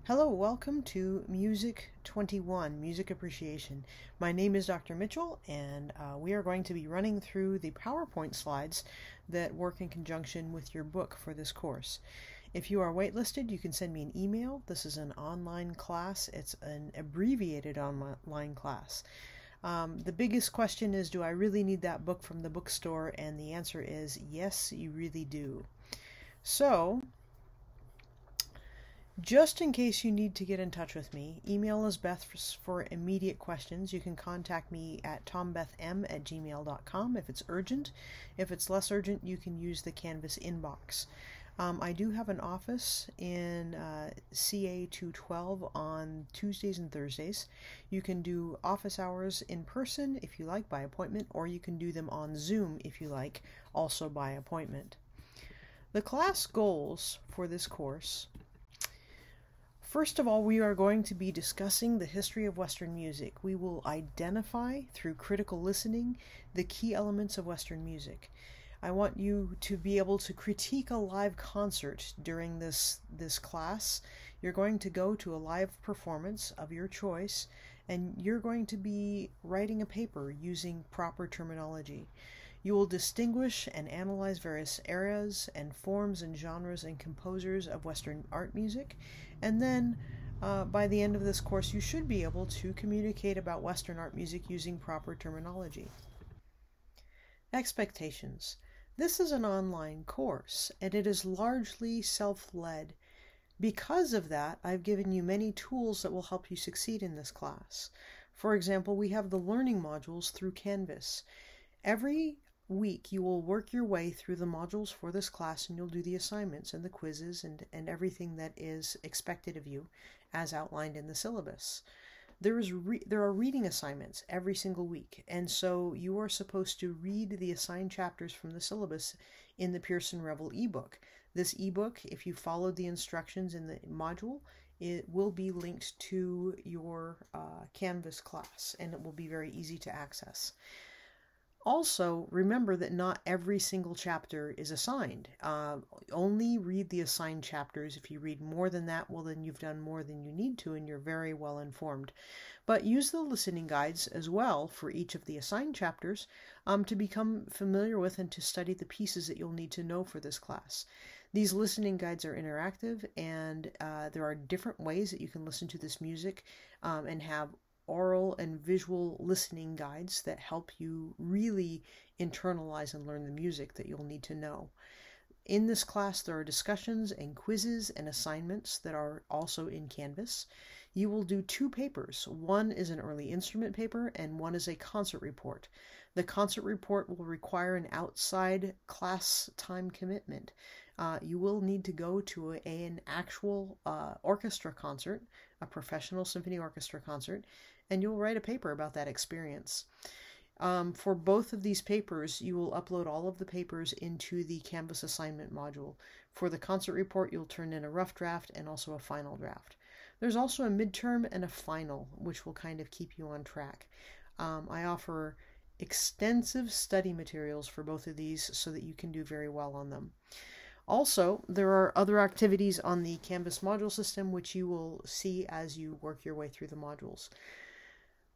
Hello, welcome to Music 21, Music Appreciation. My name is Dr. Mitchell, and we are going to be running through the PowerPoint slides that work in conjunction with your book for this course. If you are waitlisted, you can send me an email. This is an online class. It's an abbreviated online class. The biggest question is, do I really need that book from the bookstore? And the answer is, yes, you really do. So, just in case you need to get in touch with me, email is Beth for immediate questions. You can contact me at tombethm@gmail.com if it's urgent. If it's less urgent, you can use the Canvas inbox. I do have an office in CA 212 on Tuesdays and Thursdays. You can do office hours in person if you like, by appointment, or you can do them on Zoom if you like, also by appointment. The class goals for this course: first of all, we are going to be discussing the history of Western music. We will identify, through critical listening, the key elements of Western music. I want you to be able to critique a live concert during this class. You're going to go to a live performance of your choice, and you're going to be writing a paper using proper terminology. You will distinguish and analyze various eras and forms and genres and composers of Western art music, and then by the end of this course you should be able to communicate about Western art music using proper terminology. Expectations. This is an online course, and it is largely self-led. Because of that, I've given you many tools that will help you succeed in this class. For example, we have the learning modules through Canvas. Every week you will work your way through the modules for this class, and you'll do the assignments and the quizzes and everything that is expected of you as outlined in the syllabus. There are reading assignments every single week, and so you are supposed to read the assigned chapters from the syllabus in the Pearson Revel ebook. This ebook, if you followed the instructions in the module, it will be linked to your Canvas class, and it will be very easy to access. Also, remember that not every single chapter is assigned. Only read the assigned chapters. If you read more than that, well, then you've done more than you need to, and you're very well informed. But use the listening guides as well for each of the assigned chapters to become familiar with and to study the pieces that you'll need to know for this class. These listening guides are interactive, and there are different ways that you can listen to this music and have oral and visual listening guides that help you really internalize and learn the music that you'll need to know. In this class, there are discussions and quizzes and assignments that are also in Canvas. You will do two papers. One is an early instrument paper, and one is a concert report. The concert report will require an outside class time commitment. You will need to go to an actual orchestra concert, a professional symphony orchestra concert, and you'll write a paper about that experience. For both of these papers, you will upload all of the papers into the Canvas assignment module. For the concert report, you'll turn in a rough draft and also a final draft. There's also a midterm and a final, which will kind of keep you on track. I offer extensive study materials for both of these so that you can do very well on them. Also, there are other activities on the Canvas module system which you will see as you work your way through the modules.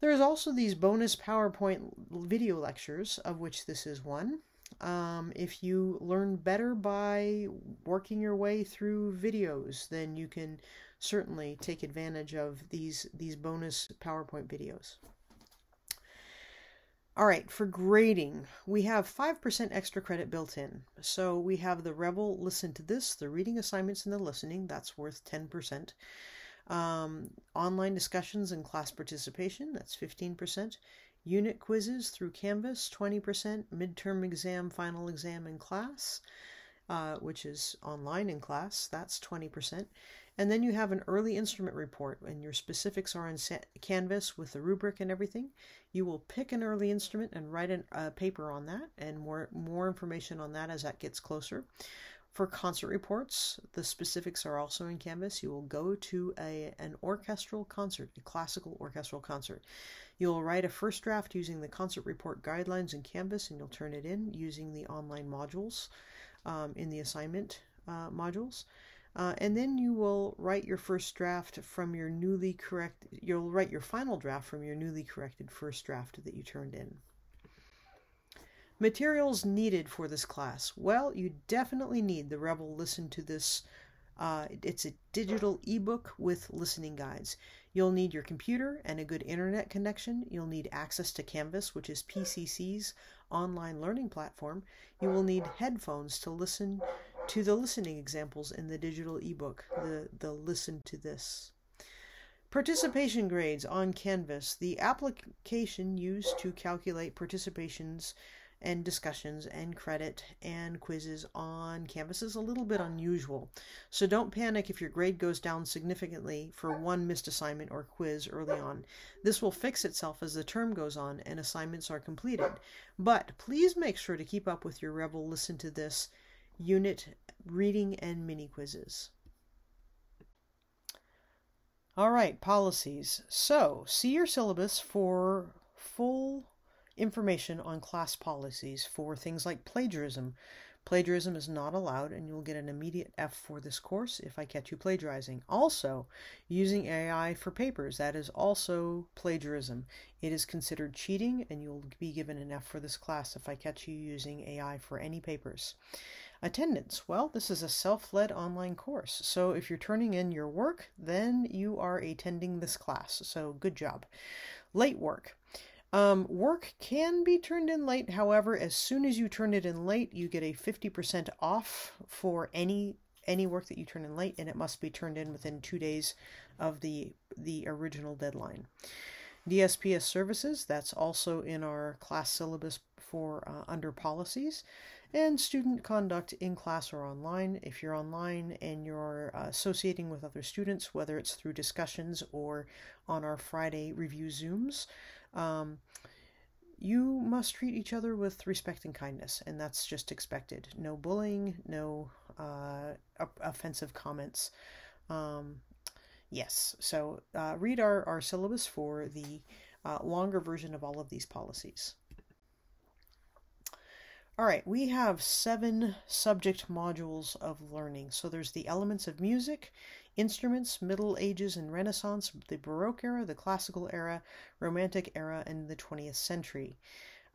There's also these bonus PowerPoint video lectures, of which this is one. If you learn better by working your way through videos, then you can certainly take advantage of these bonus PowerPoint videos. All right, for grading, we have 5% extra credit built in. So we have the Revel Listen to This, the reading assignments and the listening, that's worth 10%. Online discussions and class participation, that's 15%. Unit quizzes through Canvas, 20%. Midterm exam, final exam in class, which is online in class, that's 20%. And then you have an early instrument report, and your specifics are in Canvas with the rubric and everything. You will pick an early instrument and write a paper on that, and more information on that as that gets closer. For concert reports, the specifics are also in Canvas. You will go to an orchestral concert, a classical orchestral concert. You'll write a first draft using the concert report guidelines in Canvas, and you'll turn it in using the online modules in the assignment modules. And then you will write your first draft from your you'll write your final draft from your newly corrected first draft that you turned in. Materials needed for this class. Well, you definitely need the Rebel Listen to This. It's a digital ebook with listening guides. You'll need your computer and a good internet connection. You'll need access to Canvas, which is PCC's online learning platform. You will need headphones to listen to the listening examples in the digital ebook, the Listen to This. Participation grades on Canvas. The application used to calculate participations and discussions and credit and quizzes on Canvas is a little bit unusual. So don't panic if your grade goes down significantly for one missed assignment or quiz early on. This will fix itself as the term goes on and assignments are completed. But please make sure to keep up with your Rebel Listen to This unit reading and mini quizzes. All right, policies. So see your syllabus for full information on class policies for things like plagiarism. Plagiarism is not allowed, and you'll get an immediate F for this course if I catch you plagiarizing. Also, using AI for papers, that is also plagiarism. It is considered cheating, and you'll be given an F for this class if I catch you using AI for any papers. Attendance. Well, this is a self-led online course, so if you're turning in your work, then you are attending this class, so good job. Late work. Work can be turned in late. However, as soon as you turn it in late, you get a 50% off for any work that you turn in late, and it must be turned in within 2 days of the original deadline. DSPS services, that's also in our class syllabus for under policies. And student conduct in class or online. If you're online and you're associating with other students, whether it's through discussions or on our Friday review Zooms, you must treat each other with respect and kindness, and that's just expected. No bullying, no offensive comments. Yes, so read our syllabus for the longer version of all of these policies. All right, we have 7 subject modules of learning. So there's the elements of music, instruments, Middle Ages and Renaissance, the Baroque era, the Classical era, Romantic era, and the 20th century.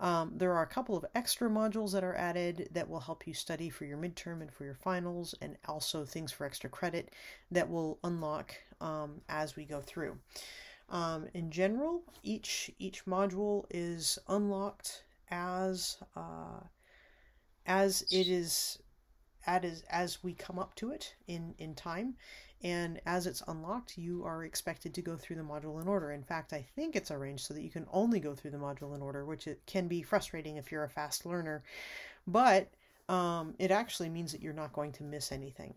There are a couple of extra modules that are added that will help you study for your midterm and for your finals, and also things for extra credit that will unlock as we go through. In general, each module is unlocked as we come up to it in time, and as it's unlocked, you are expected to go through the module in order. In fact, I think it's arranged so that you can only go through the module in order, which it can be frustrating if you're a fast learner, but it actually means that you're not going to miss anything.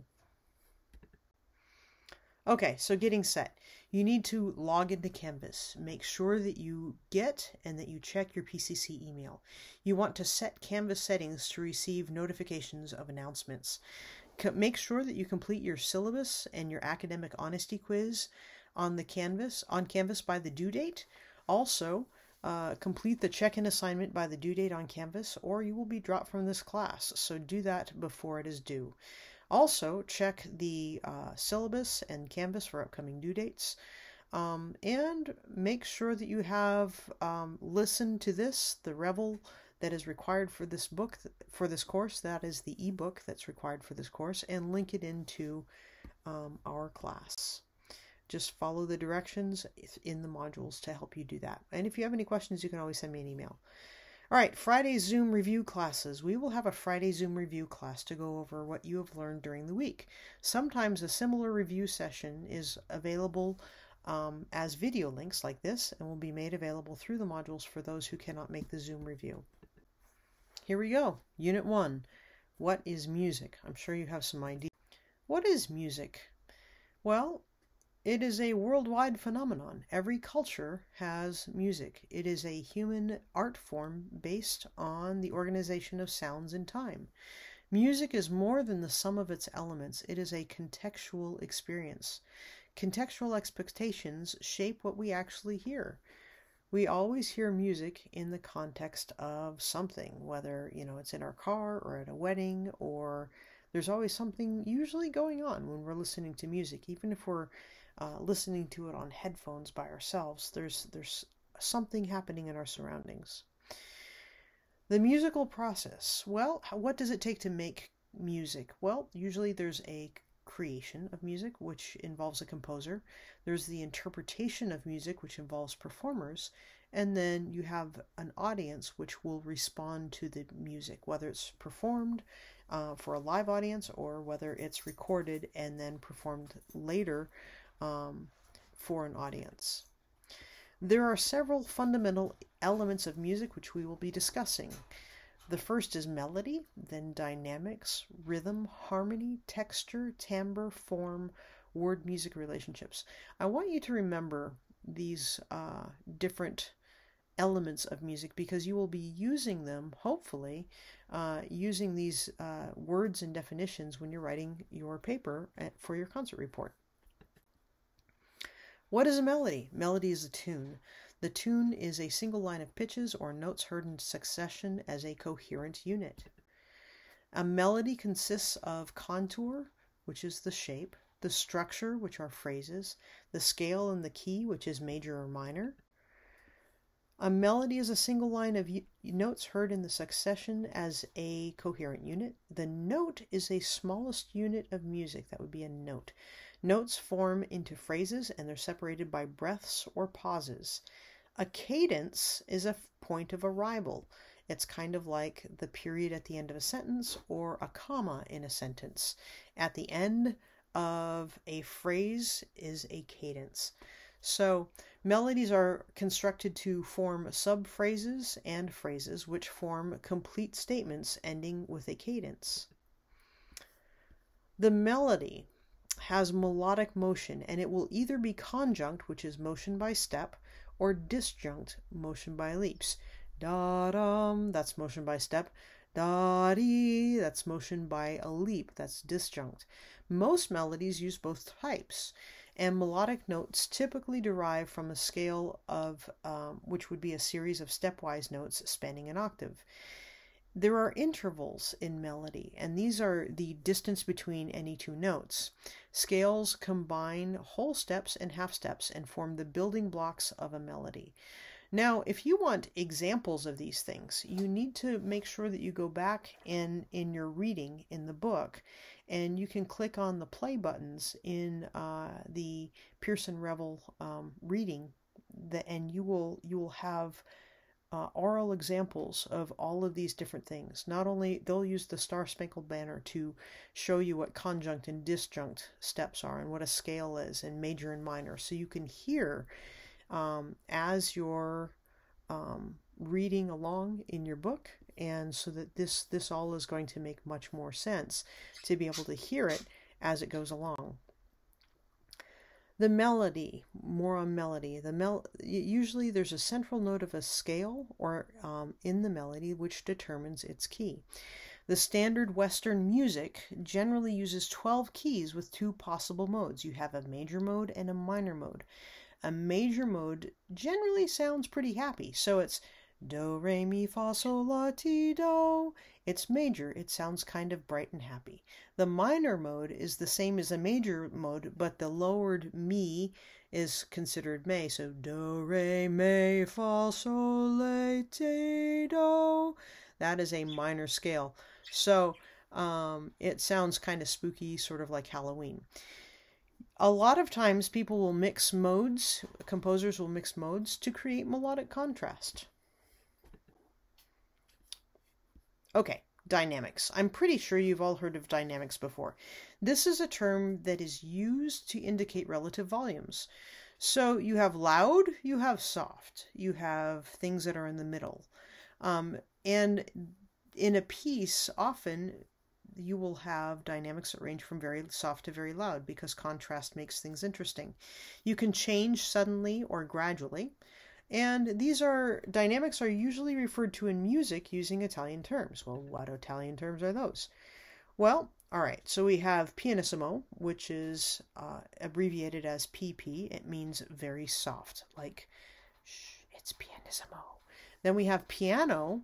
Okay, so getting set. You need to log into Canvas. Make sure that you get and that you check your PCC email. You want to set Canvas settings to receive notifications of announcements. Make sure that you complete your syllabus and your academic honesty quiz on Canvas by the due date. Also, complete the check-in assignment by the due date on Canvas, or you will be dropped from this class. So do that before it is due. Also, check the syllabus and Canvas for upcoming due dates, and make sure that you have listened to this, the Rebel that is required for this book, for this course. That is the ebook that's required for this course, and link it into our class. Just follow the directions in the modules to help you do that. And if you have any questions, you can always send me an email. All right, Friday Zoom review classes. We will have a Friday Zoom review class to go over what you have learned during the week. Sometimes a similar review session is available as video links like this, and will be made available through the modules for those who cannot make the Zoom review. Here we go. Unit 1. What is music? I'm sure you have some idea. What is music? Well, it is a worldwide phenomenon. Every culture has music. It is a human art form based on the organization of sounds in time. Music is more than the sum of its elements. It is a contextual experience. Contextual expectations shape what we actually hear. We always hear music in the context of something, whether it's in our car or at a wedding or There's always something usually going on when we're listening to music. Even if we're listening to it on headphones by ourselves, there's something happening in our surroundings. The musical process. Well, what does it take to make music? Well, usually there's a creation of music, which involves a composer. There's the interpretation of music, which involves performers. And then you have an audience which will respond to the music, whether it's performed for a live audience or whether it's recorded and then performed later for an audience. There are several fundamental elements of music which we will be discussing. The first is melody, then dynamics, rhythm, harmony, texture, timbre, form, word-music relationships. I want you to remember these different elements of music because you will be using them, hopefully, using these words and definitions when you're writing your paper for your concert report. What is a melody? Melody is a tune. The tune is a single line of pitches or notes heard in succession as a coherent unit. A melody consists of contour, which is the shape, the structure, which are phrases, the scale and the key, which is major or minor. A melody is a single line of notes heard in the succession as a coherent unit. The note is a smallest unit of music. That would be a note. Notes form into phrases and they're separated by breaths or pauses. A cadence is a point of arrival. It's kind of like the period at the end of a sentence or a comma in a sentence. At the end of a phrase is a cadence. So melodies are constructed to form subphrases and phrases which form complete statements ending with a cadence. The melody has melodic motion, and it will either be conjunct, which is motion by step, or disjunct, motion by leaps. Da-dum, that's motion by step. Da-dee, that's motion by a leap, that's disjunct. Most melodies use both types, and melodic notes typically derive from a scale of, which would be a series of stepwise notes spanning an octave. There are intervals in melody, and these are the distance between any two notes. Scales combine whole steps and half steps and form the building blocks of a melody. Now, if you want examples of these things, you need to make sure that you go back in your reading in the book, and you can click on the play buttons in the Pearson Revel reading, and you will have oral examples of all of these different things. Not only they'll use the Star Spangled Banner to show you what conjunct and disjunct steps are and what a scale is and major and minor, so you can hear as you're reading along in your book, and so that this all is going to make much more sense to be able to hear it as it goes along. The melody, more on melody. Usually there's a central note of a scale or in the melody which determines its key. The standard Western music generally uses 12 keys with two possible modes. You have a major mode and a minor mode. A major mode generally sounds pretty happy, so it's do, re, mi, fa, sol, la, ti, do. It's major. It sounds kind of bright and happy. The minor mode is the same as a major mode, but the lowered mi is considered me. So do, re, mi, fa, sol, la, ti, do. That is a minor scale. So it sounds kind of spooky, sort of like Halloween. A lot of times people will mix modes, composers will mix modes to create melodic contrast. Okay, dynamics. I'm pretty sure you've all heard of dynamics before. This is a term that is used to indicate relative volumes. So you have loud, you have soft, you have things that are in the middle. And in a piece, often you will have dynamics that range from very soft to very loud because contrast makes things interesting. You can change suddenly or gradually. And dynamics are usually referred to in music using Italian terms. Well, what Italian terms are those? Well, all right, so we have pianissimo, which is abbreviated as PP. It means very soft, like, shh, it's pianissimo. Then we have piano,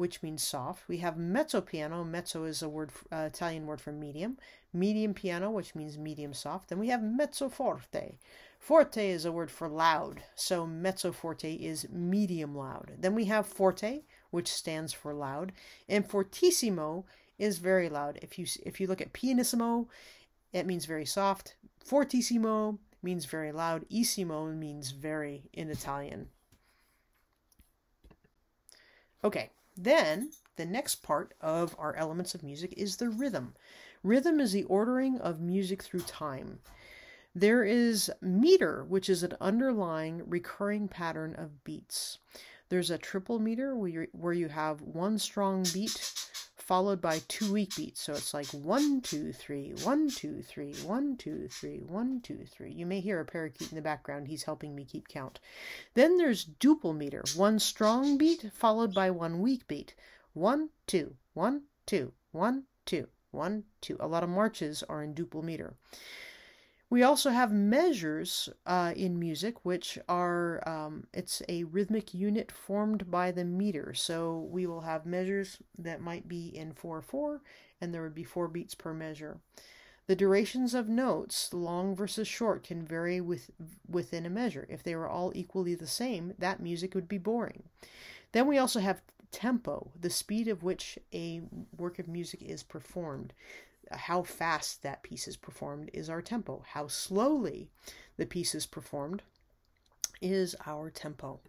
which means soft. We have mezzo piano. Mezzo is a word, Italian word for medium. Medium piano, which means medium soft. Then we have mezzo forte. Forte is a word for loud, so mezzo forte is medium loud. Then we have forte, which stands for loud, and fortissimo is very loud. If you look at pianissimo, it means very soft. Fortissimo means very loud. Issimo means very in Italian. Okay, then the next part of our elements of music is the rhythm. Rhythm is the ordering of music through time. There is meter, which is an underlying recurring pattern of beats. There's a triple meter where you have one strong beat followed by two weak beats. So it's like 1, 2, 3, 1, 2, 3, 1, 2, 3, 1, 2, 3. You may hear a parakeet in the background. He's helping me keep count. Then there's duple meter, one strong beat followed by one weak beat. 1, 2, 1, 2, 1, 2, 1, 2. A lot of marches are in duple meter. We also have measures in music, which are, it's a rhythmic unit formed by the meter. So we will have measures that might be in 4/4, and there would be 4 beats per measure. The durations of notes, long versus short, can vary within a measure. If they were all equally the same, that music would be boring. Then we also have tempo, the speed of which a work of music is performed. How fast that piece is performed is our tempo. How slowly the piece is performed is our tempo.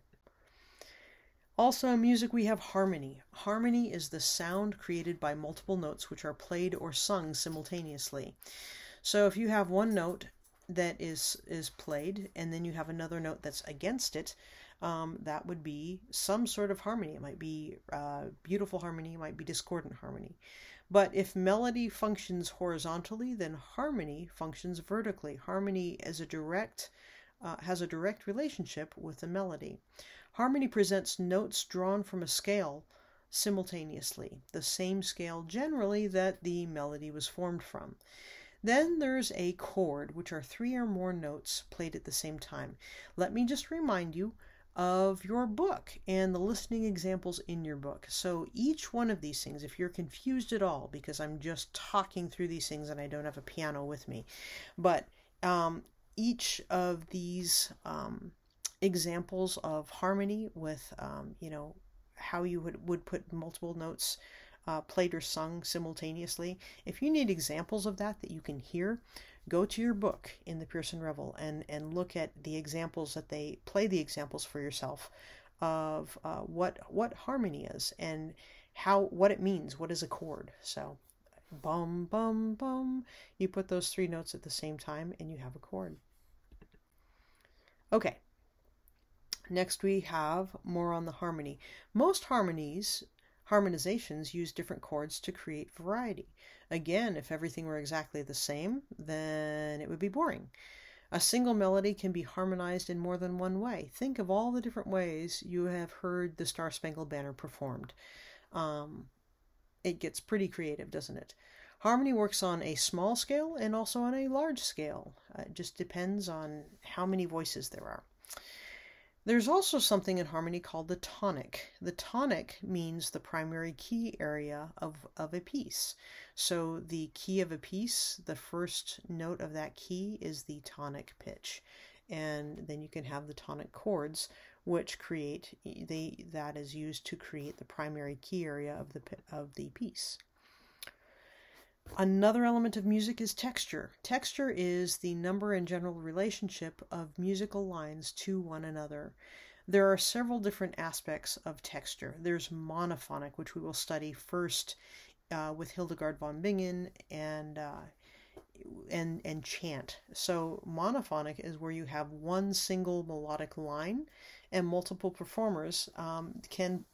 Also in music we have harmony. Harmony is the sound created by multiple notes which are played or sung simultaneously. So if you have one note that is played and then you have another note that's against it, that would be some sort of harmony. It might be beautiful harmony, it might be discordant harmony. But if melody functions horizontally, then harmony functions vertically. Harmony is has a direct relationship with the melody. Harmony presents notes drawn from a scale simultaneously, the same scale generally that the melody was formed from. Then there's a chord, which are 3 or more notes played at the same time. Let me just remind you of your book and the listening examples in your book. So each one of these things, if you're confused at all, because I'm just talking through these things and I don't have a piano with me, but each of these examples of harmony with, how you would put multiple notes played or sung simultaneously. If you need examples of that you can hear, go to your book in the Pearson Revel and look at the examples play the examples for yourself of what harmony is and what it means, what is a chord. So bum, bum, bum, you put those 3 notes at the same time and you have a chord. Okay, next we have more on the harmony. Most harmonizations use different chords to create variety. Again, if everything were exactly the same, then it would be boring. A single melody can be harmonized in more than one way. Think of all the different ways you have heard the Star-Spangled Banner performed. It gets pretty creative, doesn't it? Harmony works on a small scale and also on a large scale. It just depends on how many voices there are. There's also something in harmony called the tonic. The tonic means the primary key area of a piece. So the key of a piece, the first note of that key is the tonic pitch. And then you can have the tonic chords, which that is used to create the primary key area of the piece. Another element of music is texture. Texture is the number and general relationship of musical lines to one another. There are several different aspects of texture. There's monophonic, which we will study first with Hildegard von Bingen, and chant. So monophonic is where you have one single melodic line and multiple performers can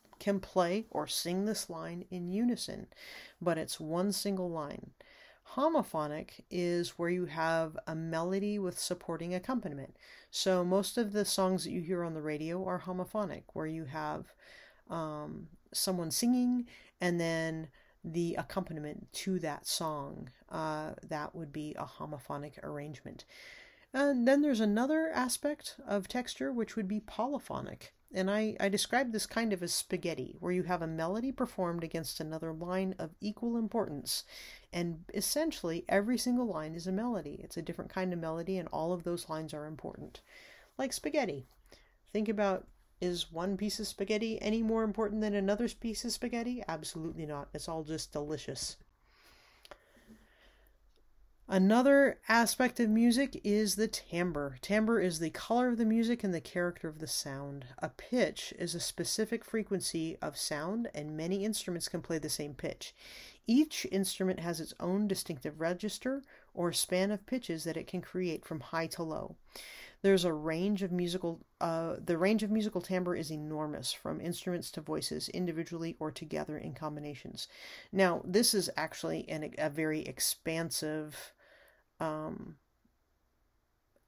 play or sing this line in unison, but it's one single line. Homophonic is where you have a melody with supporting accompaniment. So most of the songs that you hear on the radio are homophonic, where you have someone singing and then the accompaniment to that song. That would be a homophonic arrangement. And then there's another aspect of texture, which would be polyphonic. And I describe this kind of as spaghetti, where you have a melody performed against another line of equal importance. And essentially, every single line is a melody. It's a different kind of melody, and all of those lines are important. Like spaghetti. Think about, is one piece of spaghetti any more important than another piece of spaghetti? Absolutely not. It's all just delicious. Another aspect of music is the timbre. Timbre is the color of the music and the character of the sound. A pitch is a specific frequency of sound, and many instruments can play the same pitch. Each instrument has its own distinctive register or span of pitches that it can create from high to low. There's a range of musical, the range of musical timbre is enormous, from instruments to voices, individually or together in combinations. Now, this is actually a very expansive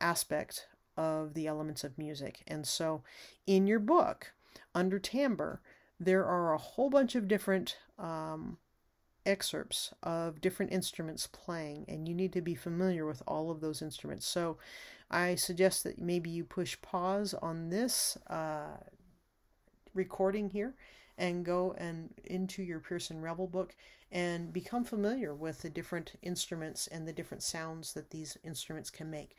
aspect of the elements of music. And so in your book, under timbre, there are a whole bunch of different excerpts of different instruments playing, and you need to be familiar with all of those instruments. So I suggest that maybe you push pause on this recording here and go into your Pearson Rebel book and become familiar with the different instruments and the different sounds that these instruments can make.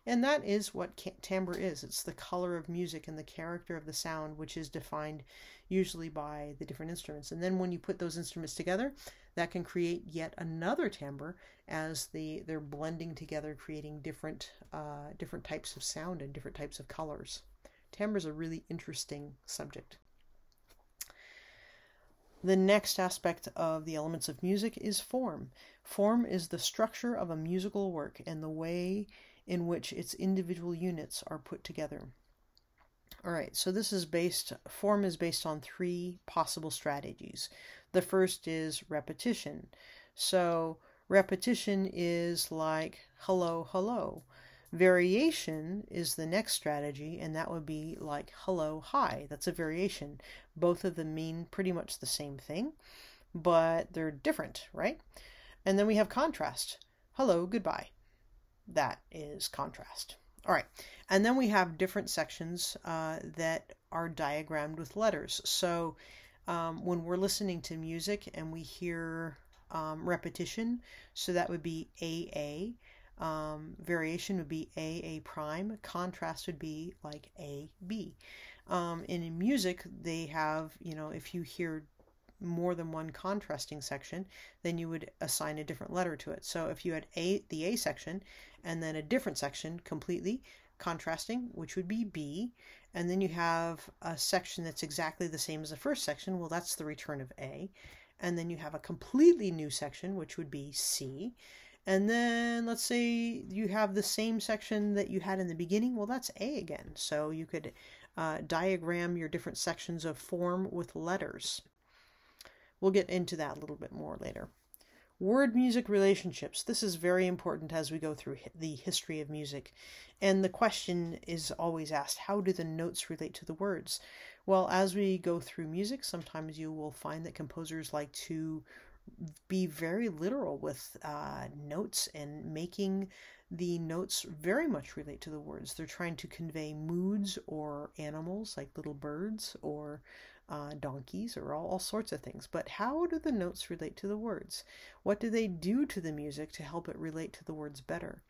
And that is what timbre is. It's the color of music and the character of the sound, which is defined usually by the different instruments. And then when you put those instruments together, that can create yet another timbre as they're blending together, creating different types of sound and different types of colors. Timbre is a really interesting subject. The next aspect of the elements of music is form. Form is the structure of a musical work and the way in which its individual units are put together. All right, so form is based on three possible strategies. The first is repetition. So repetition is like hello, hello. Variation is the next strategy, and that would be like hello, hi. That's a variation. Both of them mean pretty much the same thing, but they're different, right? And then we have contrast. Hello, goodbye. That is contrast. All right, and then we have different sections that are diagrammed with letters. So when we're listening to music and we hear repetition, so that would be AA. Variation would be AA prime. Contrast would be like AB. And in music, they have, if you hear more than one contrasting section, then you would assign a different letter to it. So if you had the A section and then a different section completely contrasting, which would be B, and then you have a section that's exactly the same as the first section, well, that's the return of A. And then you have a completely new section, which would be C. And then let's say you have the same section that you had in the beginning, well, that's A again. So you could diagram your different sections of form with letters. We'll get into that a little bit more later. Word-music relationships. This is very important as we go through the history of music. And the question is always asked, how do the notes relate to the words? Well, as we go through music, sometimes you will find that composers like to be very literal with notes and making the notes very much relate to the words. They're trying to convey moods or animals like little birds or donkeys or all sorts of things. But how do the notes relate to the words? What do they do to the music to help it relate to the words better?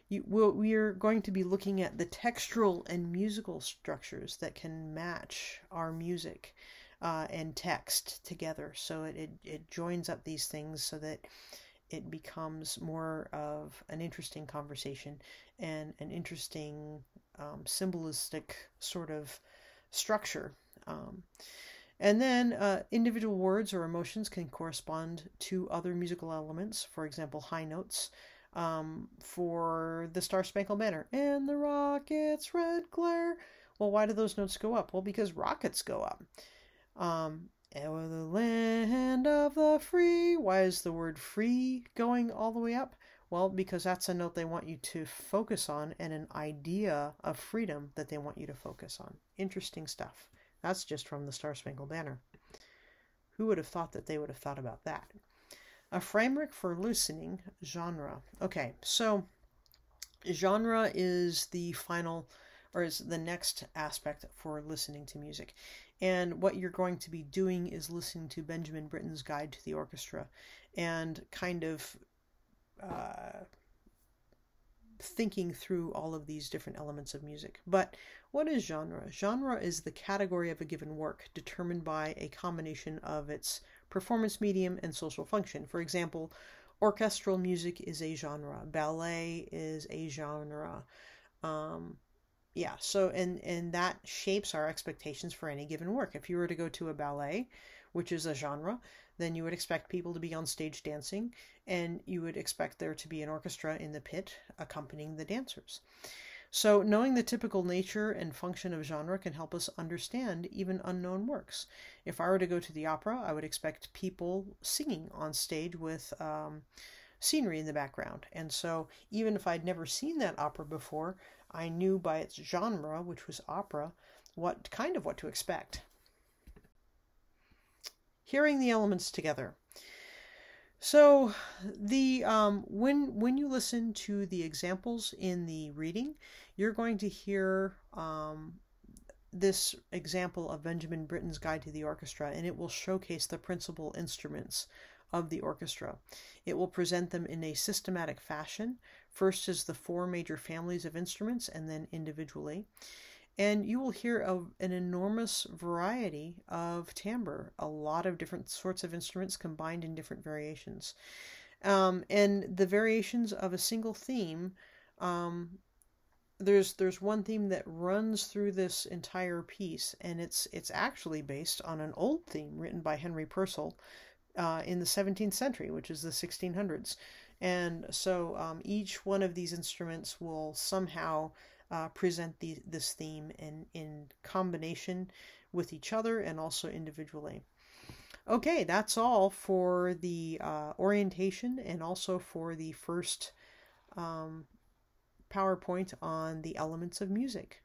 We are going to be looking at the textural and musical structures that can match our music and text together. So it joins up these things so that it becomes more of an interesting conversation and an interesting symbolistic sort of structure. And then individual words or emotions can correspond to other musical elements. For example, high notes for the Star Spangled Banner. And the rocket's red glare. Well, why do those notes go up? Well, because rockets go up. O'er the land of the free. Why is the word free going all the way up? Well, because that's a note they want you to focus on and an idea of freedom that they want you to focus on. Interesting stuff. That's just from the Star Spangled Banner. Who would have thought that they would have thought about that? A framework for listening, genre. Okay, so genre is the final or is the next aspect for listening to music. And what you're going to be doing is listening to Benjamin Britten's Guide to the Orchestra and kind of thinking through all of these different elements of music. But what is genre? Genre is the category of a given work determined by a combination of its performance medium and social function. For example, orchestral music is a genre. Ballet is a genre. And that shapes our expectations for any given work. If you were to go to a ballet, which is a genre, then you would expect people to be on stage dancing, and you would expect there to be an orchestra in the pit accompanying the dancers. So knowing the typical nature and function of genre can help us understand even unknown works. If I were to go to the opera, I would expect people singing on stage with scenery in the background. And so even if I'd never seen that opera before, I knew by its genre, which was opera, what to expect. Hearing the elements together. So the when you listen to the examples in the reading, you're going to hear this example of Benjamin Britten's Guide to the Orchestra, and it will showcase the principal instruments of the orchestra. It will present them in a systematic fashion, first as the four major families of instruments and then individually. And you will hear an enormous variety of timbre, a lot of different sorts of instruments combined in different variations. And the variations of a single theme, there's one theme that runs through this entire piece, and it's actually based on an old theme written by Henry Purcell in the 17th century, which is the 1600s. And so each one of these instruments will somehow present this theme in combination with each other and also individually. Okay, that's all for the orientation and also for the first PowerPoint on the elements of music.